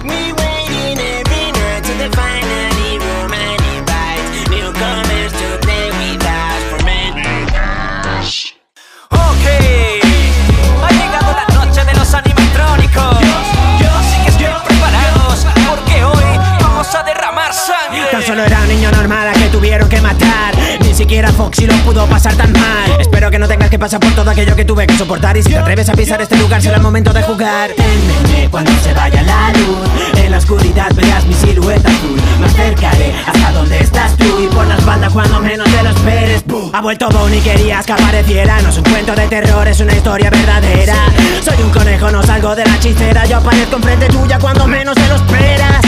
We waiting every night to the finally romantic bites. Newcomers to play with us for many years. Ok, ha llegado la noche de los animatrónicos. Así que estén preparados, porque hoy vamos a derramar sangre. Tan solo era un niño normal a que tuvieron que matar. Ni siquiera Foxy lo pudo pasar tan mal. Espero que no tengas que pasar por todo aquello que tuve que soportar. Y si te atreves a pisar este lugar será el momento de jugar. Témeme cuando se vaya la luz. En la oscuridad verás mi silueta azul. Me acercaré hasta donde estás tú. Y por la espalda cuando menos te lo esperes. Ha vuelto Bonnie, querías que apareciera. No es un cuento de terror, es una historia verdadera. Soy un conejo, no salgo de la chistera. Yo aparezco enfrente tuya cuando menos te lo esperas.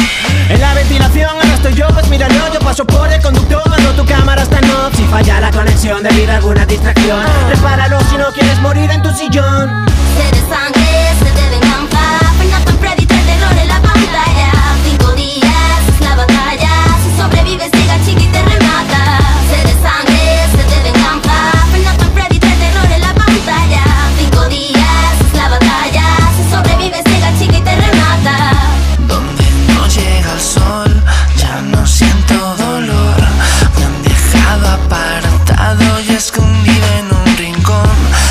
En la ventilación ahora estoy yo, pues míralo. Yo paso por el conductor cuando tu cámara está en off. Si falla la conexión debido a alguna distracción, repáralo si no quieres morir en tu sillón. Sed de sangre, sed de venganza. Fernando Freddy, el terror en la pantalla. 5 días es la batalla. Si sobrevives llega chica y te remata. Sed de sangre, sed de venganza. Fernando Freddy, el terror en la pantalla. 5 días es la batalla. Si sobrevives llega chica y te remata. Donde no llega el sol, ya no siento dolor. Me han dejado apartado y escondido en un rincón.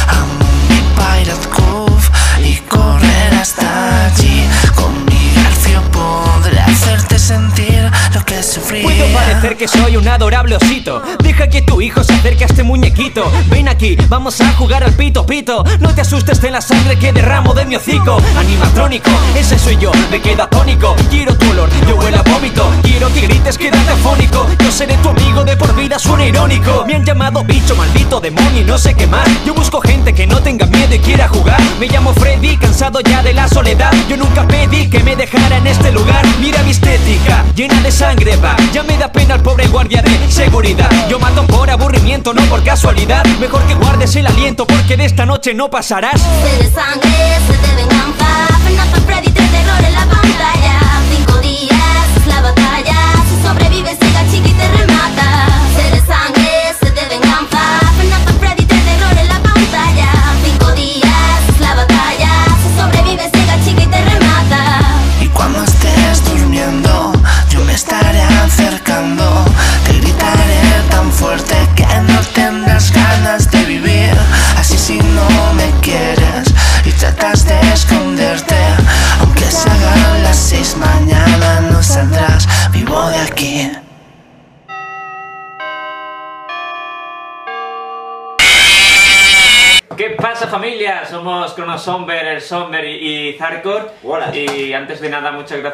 Amo mi Pirate Cove y correr hasta allí. Con mi garfio podré hacerte sentir lo que sufrí. Puedo parecer que soy un adorable osito. Deja que tu hijo se acerque a este muñequito. Ven aquí, vamos a jugar al pito pito. No te asustes de la sangre que derramo de mi hocico. Animatrónico, ese soy yo, me queda tónico. Quiero tu olor, yo huelo a vómito. Quiero que grites, quédate afónico. Yo seré tu amigo de por vida, suena irónico. Me han llamado bicho, maldito, demonio y no sé qué más. Yo busco gente que no tenga miedo y quiera jugar. Me llamo Freddy, cansado ya de la soledad. Yo nunca pedí que me dejara en este lugar. Mira mi estética, llena de sangre va. Ya me da pena el pobre guardia de seguridad. Yo mato por aburrimiento, no por casualidad. Mejor que guardes el aliento porque de esta noche no pasarás. Sed de sangre, sed de venganza. Fernando Freddy, el terror en la pantalla. 5 días es la batalla. Si sobrevives llega chica y te remata. Sed de sangre, sed de venganza. Fernando Freddy, el terror en la pantalla. 5 días es la batalla. Si sobrevives llega chica y te remata. Y cuando estés durmiendo, yo me estaré acercando. Te gritaré tan fuerte que no tendrás ganas de vivir. Así si no me quieres y tratas de esconderte, aunque se hagan las 6 mañana no saldrás vivo de aquí. ¿Qué pasa, familia? Somos Cronosomber, el Somber y Zarkor. Hola. Y antes de nada, muchas gracias